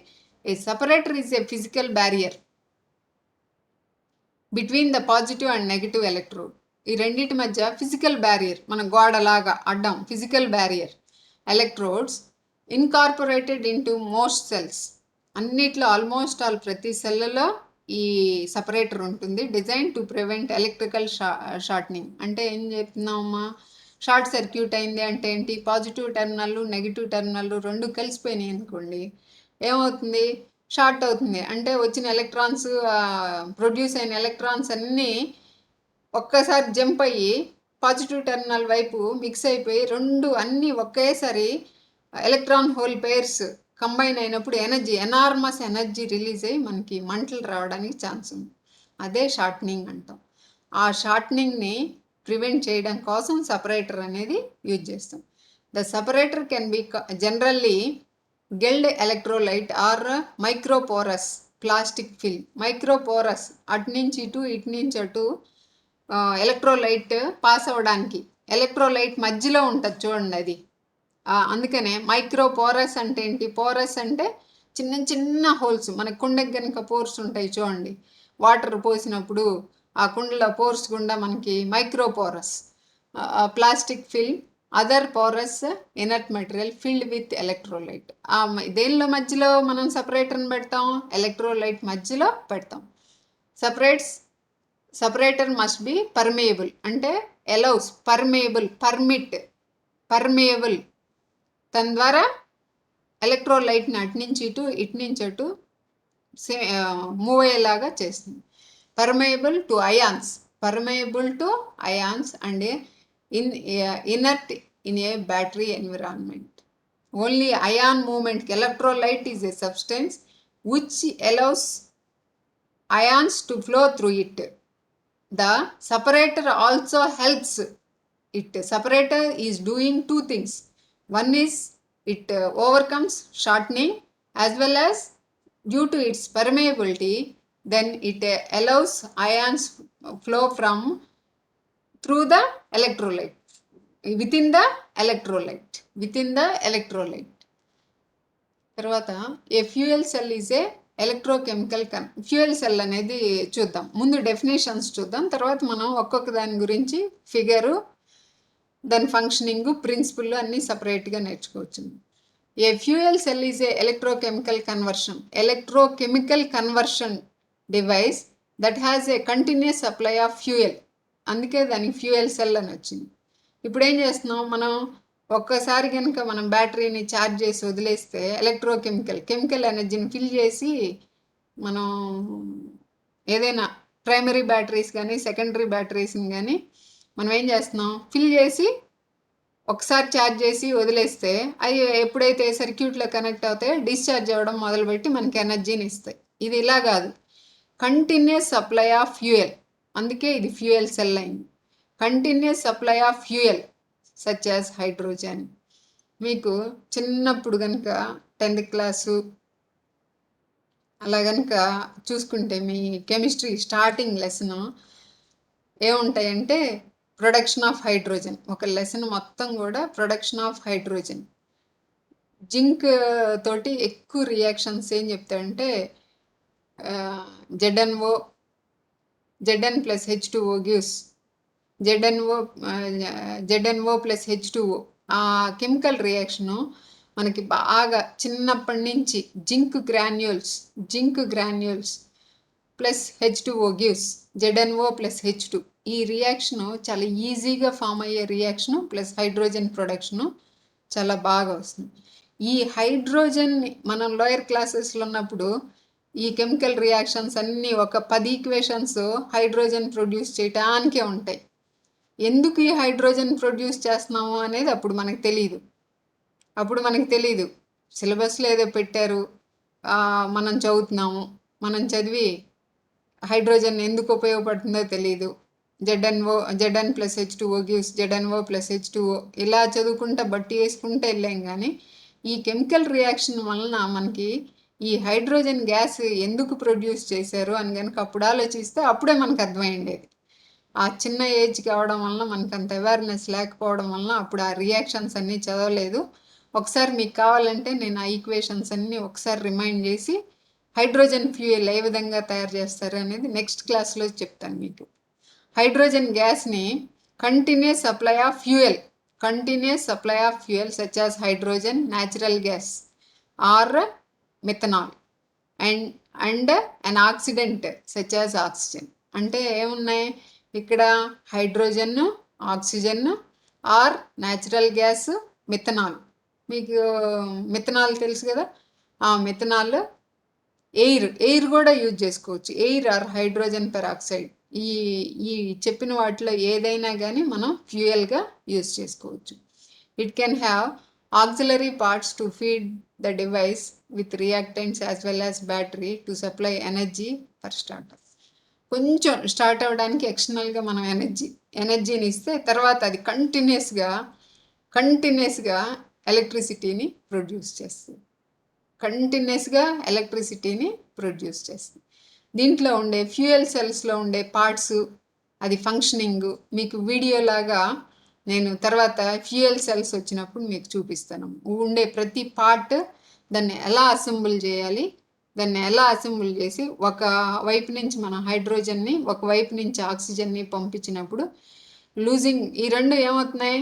Speaker 1: A separator is a physical barrier between the positive and negative electrode. ఈ రెండింటి మధ్య ఫిజికల్ బ్యారియర్, మన గోడలాగా అడ్డం physical barrier. Electrodes incorporated into most cells. అన్నిట్లో ఆల్మోస్ట్ ఆల్ ప్రతి సెల్లో ఈ సపరేటర్ ఉంటుంది. Design to prevent electrical shortening. అంటే ఏం చెప్తున్నామమ్మా? షార్ట్ సర్క్యూట్ అయింది అంటే ఏంటి? పాజిటివ్ టెర్మినల్, నెగిటివ్ టెర్మినల్ రెండు కలిసిపోయినాయి అనుకోండి, ఏమవుతుంది? షార్ట్ అవుతుంది. అంటే వచ్చిన ఎలక్ట్రాన్స్, ప్రొడ్యూస్ అయిన ఎలక్ట్రాన్స్ అన్నీ ఒక్కసారి జంప్ అయ్యి పాజిటివ్ టెర్మినల్ వైపు మిక్స్ అయిపోయి రెండు అన్నీ ఒకేసారి ఎలక్ట్రాన్ హోల్ పెయిర్స్ కంబైన్ అయినప్పుడు ఎనార్మస్ ఎనర్జీ రిలీజ్ అయ్యి మనకి మంటలు రావడానికి ఛాన్స్ ఉంది. అదే షార్ట్నింగ్ అంటాం. ఆ షార్ట్నింగ్ని ప్రివెంట్ చేయడం కోసం సపరేటర్ అనేది యూజ్ చేస్తాం. The separator can be generally gelled electrolyte or microporous plastic film. Microporous, అటు నుంచి ఇటు, ఇటు నుంచి అటు ఎలక్ట్రోలైట్ పాస్ అవ్వడానికి. ఎలక్ట్రోలైట్ మధ్యలో ఉంటుంది చూడండి అది. అందుకనే మైక్రోపోరస్ అంటే ఏంటి? పోరస్ అంటే చిన్న చిన్న హోల్స్. మన కుండకి కనుక పోర్స్ ఉంటాయి చూడండి, వాటర్ పోసినప్పుడు ఆ కుండలో పోర్స్ గుండా మనకి microporous. Plastic film, other porous inert material filled with electrolyte. దేనిలో మధ్యలో మనం సపరేటర్ని పెడతాం? ఎలక్ట్రోలైట్ మధ్యలో పెడతాం. Separator must be permeable. అంటే అలౌస్, పర్మియబుల్. దాని ద్వారా ఎలక్ట్రోలైట్ని అటు నుంచి ఇటు, ఇటు నుంచి అటు మూవ్ అయ్యేలాగా చేస్తుంది. Permeable to ions and inert in a battery environment. Only ion మూమెంట్కి electrolyte is a substance which allows ions to flow through it. The separator also helps it. Separator is doing two things. One is it overcomes shortening, as well as due to its permeability, then it allows ions flow from through the electrolyte, within the electrolyte. తర్వాత a fuel cell is a electrochemical fuel cell అనేది చూద్దాం. ముందు definitions చూద్దాం, తర్వాత మనం ఒక్కొక్క దాని గురించి ఫిగరు, దాని ఫంక్షనింగ్, ప్రిన్సిపుల్ అన్నీ సపరేట్గా నేర్చుకోవచ్చు. A fuel cell is a electrochemical conversion device that has a continuous supply of fuel. అందుకే దానికి ఫ్యూయల్ సెల్ అని వచ్చింది. ఇప్పుడు ఏం చేస్తున్నాం మనం? ఒక్కసారి కనుక మనం బ్యాటరీని ఛార్జ్ చేసి వదిలేస్తే కెమికల్ ఎనర్జీని ఫిల్ చేసి, మనం ఏదైనా ప్రైమరీ బ్యాటరీస్ కానీ సెకండరీ బ్యాటరీస్ని కానీ మనం ఏం చేస్తున్నాం? ఫిల్ చేసి ఒకసారి ఛార్జ్ చేసి వదిలేస్తే అవి ఎప్పుడైతే సర్క్యూట్లో కనెక్ట్ అవుతాయో డిశ్చార్జ్ అవ్వడం మొదలుపెట్టి మనకి ఎనర్జీని ఇస్తాయి. ఇది ఇలా కాదు, కంటిన్యూస్ సప్లై ఆఫ్ ఫ్యూయల్. అందుకే ఇది ఫ్యూయల్ సెల్ అయింది. Continuous supply of fuel such as hydrogen. మీకు చిన్నప్పుడు కనుక 10th క్లాసు అలా కనుక చూసుకుంటే మీ కెమిస్ట్రీ స్టార్టింగ్ లెసన్ ఏముంటాయంటే ప్రొడక్షన్ ఆఫ్ హైడ్రోజన్. ఒక లెసన్ మొత్తం కూడా ప్రొడక్షన్ ఆఫ్ హైడ్రోజన్. జింక్ తోటి ఎక్కువ రియాక్షన్స్ ఏం చెప్తాడంటే Zn plus H2O gives ZnO plus H2O. ఆ కెమికల్ రియాక్షను మనకి బాగా చిన్నప్పటి నుంచి zinc granules plus H2O gives ZnO plus H2. ఈ రియాక్షను చాలా ఈజీగా ఫామ్ అయ్యే రియాక్షను, ప్లస్ హైడ్రోజన్ ప్రొడక్షను చాలా బాగా వస్తుంది. ఈ హైడ్రోజన్ని మనం లోయర్ క్లాసెస్లో ఉన్నప్పుడు ఈ కెమికల్ రియాక్షన్స్ అన్నీ ఒక 10 ఈక్వేషన్స్ హైడ్రోజన్ ప్రొడ్యూస్ చేయటానికే ఉంటాయి. ఎందుకు ఈ హైడ్రోజన్ ప్రొడ్యూస్ చేస్తున్నాము అనేది అప్పుడు మనకు తెలియదు. సిలబస్లో ఏదో పెట్టారు, మనం చదువుతున్నాము. మనం చదివి హైడ్రోజన్ ఎందుకు ఉపయోగపడుతుందో తెలియదు. Zn plus H2O gives ZnO plus H2O ఇలా చదువుకుంటా బట్టి వేసుకుంటే వెళ్ళాం కానీ ఈ కెమికల్ రియాక్షన్ వలన మనకి ఈ హైడ్రోజన్ గ్యాస్ ఎందుకు ప్రొడ్యూస్ చేశారు అని కనుక అప్పుడు ఆలోచిస్తే అప్పుడే మనకు అర్థమైండేది. ఆ చిన్న ఏజ్ కావడం వలన మనకు అంత అవేర్నెస్ లేకపోవడం వలన అప్పుడు ఆ రియాక్షన్స్ అన్నీ చదవలేదు. ఒకసారి మీకు కావాలంటే నేను ఆ ఈక్వేషన్స్ అన్నీ ఒకసారి రిమైండ్ చేసి హైడ్రోజన్ ఫ్యూయల్ ఏ విధంగా తయారు చేస్తారు అనేది నెక్స్ట్ క్లాస్లో చెప్తాను మీకు. హైడ్రోజన్ గ్యాస్ని continuous supply of fuel such as hydrogen, natural gas or methanol and an oxidant such as oxygen. అంటే ఏమున్నాయి ఇక్కడ? Hydrogen, oxygen or natural gas, methanol. మీకు మిథనాల్ తెలుసు కదా, ఆ మిథనాల్, ఎయిర్ కూడా యూజ్ చేసుకోవచ్చు. Air or hydrogen peroxide. ఈ చెప్పిన వాటిలో ఏదైనా కానీ మనం ఫ్యూయల్గా యూజ్ చేసుకోవచ్చు. It can have auxiliary parts to feed the device with reactants as well as battery to supply energy for starter. కొంచెం స్టార్ట్ అవ్వడానికి ఎక్స్టర్నల్గా మనం ఎనర్జీని ఇస్తే తర్వాత అది కంటిన్యూస్గా ఎలక్ట్రిసిటీని ప్రొడ్యూస్ చేస్తుంది. దీంట్లో ఉండే ఫ్యూయల్ సెల్స్లో ఉండే పార్ట్స్, అది ఫంక్షనింగ్ మీకు వీడియోలాగా నేను తర్వాత ఫ్యూయల్ సెల్స్ వచ్చినప్పుడు మీకు చూపిస్తాను. ఉండే ప్రతి పార్ట్ దాన్ని ఎలా అసెంబుల్ చేయాలి, దాన్ని ఎలా అసెంబుల్ చేసి ఒక వైపు నుంచి మనం హైడ్రోజన్ని, ఒక వైపు నుంచి ఆక్సిజన్ని పంపించినప్పుడు ఈ రెండు ఏమవుతున్నాయి?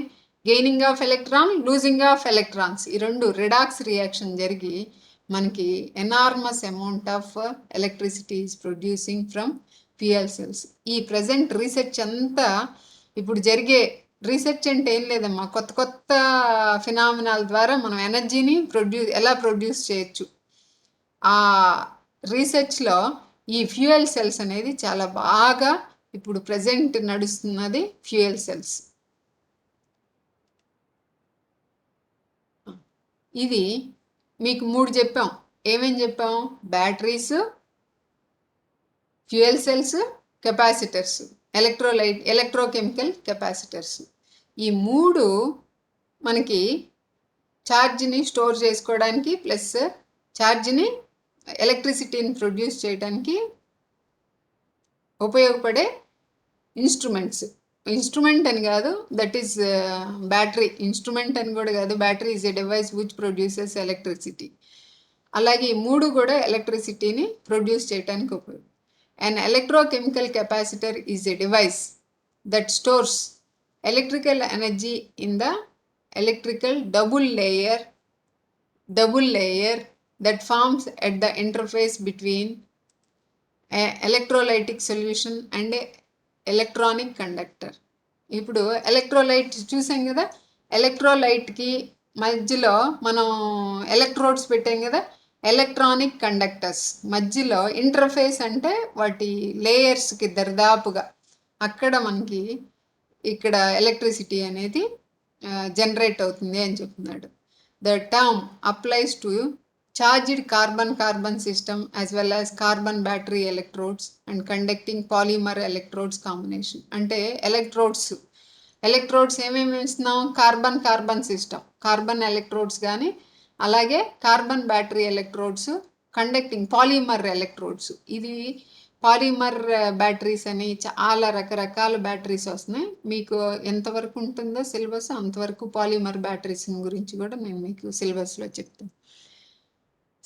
Speaker 1: Gaining of electron, losing of electrons. ఈ రెండు రిడాక్స్ రియాక్షన్ జరిగి మనకి enormous amount of electricity is producing from fuel cells. ఈ ప్రజెంట్ రీసెర్చ్ అంతా ఇప్పుడు జరిగే రీసెర్చ్ అంటే ఏం లేదమ్మా, కొత్త ఫినామినాల ద్వారా మనం ఎనర్జీని ఎలా ప్రొడ్యూస్ చేయొచ్చు. ఆ రీసెర్చ్లో ఈ ఫ్యూయల్ సెల్స్ అనేది చాలా బాగా ఇప్పుడు ప్రజెంట్ నడుస్తున్నది ఫ్యూయల్ సెల్స్. ఇది మీకు 3 చెప్పాం. ఏమేం చెప్పాం? Batteries, fuel cells, capacitors, electrochemical capacitors. ఈ 3 మనకి ఛార్జ్ని స్టోర్ చేసుకోవడానికి ప్లస్ ఛార్జ్ని, ఎలక్ట్రిసిటీని ప్రొడ్యూస్ చేయడానికి ఉపయోగపడే ఇన్స్ట్రుమెంట్ అని కాదు, దట్ ఈస్ బ్యాటరీ. ఇన్స్ట్రుమెంట్ అని కూడా కాదు, battery is a device which produces electricity. అలాగే ఈ 3 కూడా ఎలక్ట్రిసిటీని ప్రొడ్యూస్ చేయడానికి ఉపయోగం. An electrochemical capacitor is a device that stores electrical energy in the electrical double layer that forms at the interface between a electrolytic solution and a electronic conductor. ఇప్పుడు electrolyte చూసాం కదా, ఎలక్ట్రోలైట్కి మధ్యలో మనం ఎలక్ట్రోడ్స్ పెట్టాం కదా, electronic conductors మధ్యలో interface అంటే వాటి లేయర్స్కి దర్దాపుగా అక్కడ మనకి ఇక్కడ ఎలక్ట్రిసిటీ అనేది జనరేట్ అవుతుంది అని చెప్తున్నాడు. The term applies to charged carbon system as well as carbon battery electrodes and conducting polymer electrodes combination. అంటే ఎలక్ట్రోడ్స్ ఏమేమి ఇస్తున్నాం? కార్బన్ సిస్టమ్, కార్బన్ ఎలక్ట్రోడ్స్ కానీ, అలాగే carbon battery electrodes, conducting polymer electrodes. ఇది పాలిమర్ బ్యాటరీస్ అని చాలా రకరకాల batteries వస్తున్నాయి. మీకు ఎంతవరకు ఉంటుందో సిలబస్ అంతవరకు పాలిమర్ బ్యాటరీస్ గురించి కూడా నేను మీకు సిలబస్లో చెప్తాను.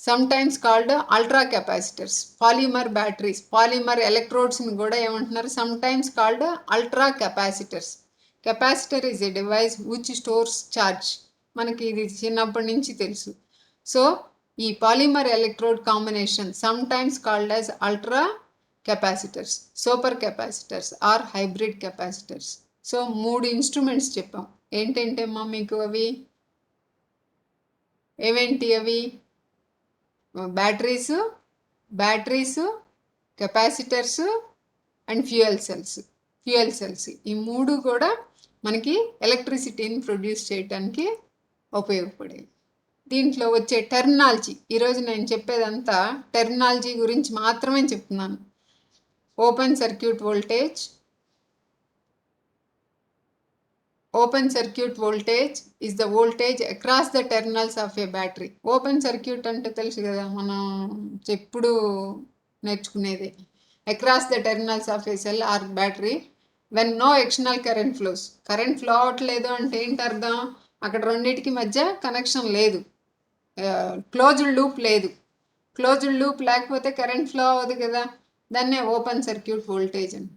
Speaker 1: Sometimes called ultra capacitors. Polymer batteries, polymer ఎలక్ట్రోడ్స్ని కూడా ఏమంటున్నారు? Sometimes called ultra capacitors. Capacitor is a device which stores charge. మనకి ఇది చిన్నప్పటి నుంచి తెలుసు. సో ఈ polymer electrode combination sometimes called as ultra capacitors, super capacitors or hybrid capacitors. So 3 instruments చెప్పాం. ఏంటంటేమ్మా మీకు అవి ఏమేంటి? అవి batteries, capacitors and fuel cells. ఈ 3 కూడా మనకి ఎలక్ట్రిసిటీని ప్రొడ్యూస్ చేయడానికి ఉపయోగపడేవి. దీంట్లో వచ్చే టెర్మినాలజీ, ఈరోజు నేను చెప్పేదంతా టెర్మినాలజీ గురించి మాత్రమే చెప్తున్నాను. Open circuit voltage, open circuit voltage is the voltage across the terminals of a battery. Open circuit అంటే తెలుసు కదా, మనం ఎప్పుడు నేర్చుకునేది. Across the terminals of a cell or battery when no external current flows. Current flow అవ్వట్లేదు అంటే ఏంటి అర్థం? అక్కడ రెండింటికి మధ్య కనెక్షన్ లేదు, క్లోజ్డ్ లూప్ లేదు. క్లోజ్డ్ లూప్ లేకపోతే కరెంట్ ఫ్లో అవ్వదు కదా, దాన్నే ఓపెన్ సర్క్యూట్ వోల్టేజ్ అని.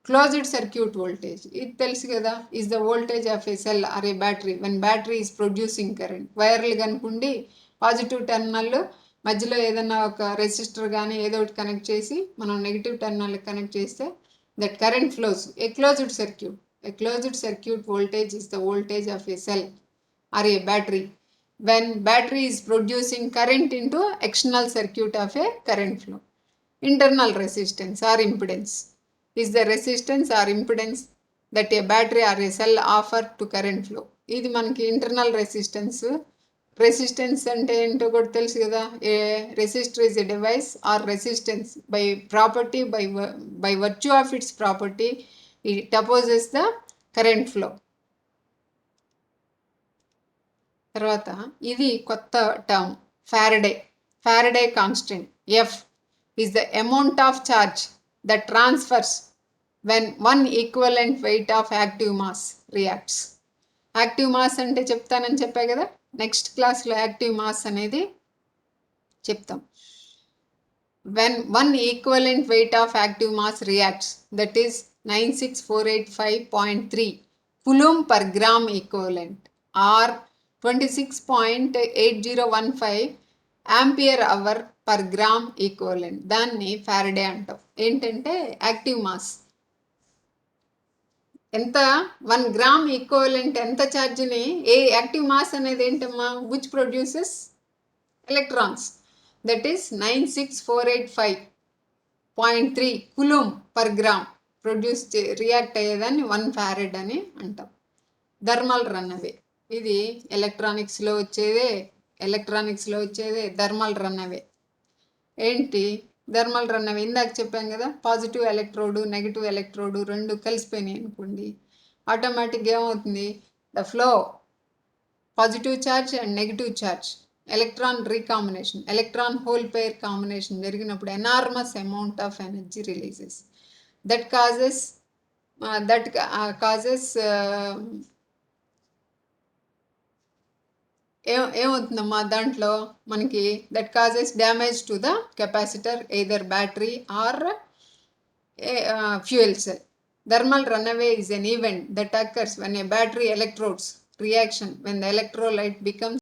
Speaker 1: క్లోజ్డ్ సర్క్యూట్ వోల్టేజ్ ఇది తెలుసు కదా, is the voltage of a cell or a battery when battery is producing current. వైర్లు కనుకుండి పాజిటివ్ టెర్మినల్ మధ్యలో ఏదైనా ఒక రెసిస్టర్ కానీ ఏదో ఒకటి కనెక్ట్ చేసి మనం నెగిటివ్ టెర్మినల్ కనెక్ట్ చేస్తే that current flows. A closed circuit. A closed circuit voltage is the voltage of a cell or a battery when battery is producing current into external circuit of a current flow. Internal resistance or impedance is the resistance or impedance that a battery or a cell offer to current flow. ఇది మనకి internal resistance. Resistance అంటే ఏంటో కూడా తెలుసు కదా. A resistor is a device or resistance by property by virtue of its property it opposes the current flow. తర్వాత ఇది కొత్త term, Faraday constant. F is the amount of charge that transfers when one equivalent weight of active mass reacts. Active mass అంటే చెప్తానని చెప్పా కదా, next క్లాస్లో active mass అనేది చెప్తాం. When one equivalent weight of active mass reacts, that is 96485.3 coulomb per gram equivalent or 26.8015 ampere hour per gram equivalent, దాన్ని Faraday అంటాం. ఏంటంటే యాక్టివ్ మాస్ ఎంత, 1 గ్రామ్ ఈక్వలెంట్ ఎంత ఛార్జ్ని, ఏ యాక్టివ్ మాస్ అనేది ఏంటమ్మా, which produces electrons, that is 96485.3 coulomb per gram produce react అయ్యేదాన్ని 1 farad అని అంటాం. థర్మల్ రన్అవే, ఇది ఎలక్ట్రానిక్స్లో వచ్చేదే థర్మల్ రన్అవే. ఏంటి థర్మల్ రన్అవే? ఇందాక చెప్పాం కదా, పాజిటివ్ ఎలక్ట్రోడు నెగిటివ్ ఎలక్ట్రోడు రెండు కలిసిపోయినాయి అనుకోండి, ఆటోమేటిక్గా ఏమవుతుంది, the flow positive charge and negative charge electron recombination, electron hole pair combination జరిగినప్పుడు enormous amount of energy releases. That causes ఏమవుతుందమ్మా దాంట్లో మనకి, that causes damage to the capacitor, either battery or fuel cell. Thermal runaway is an event that occurs when a battery electrodes reaction when the electrolyte becomes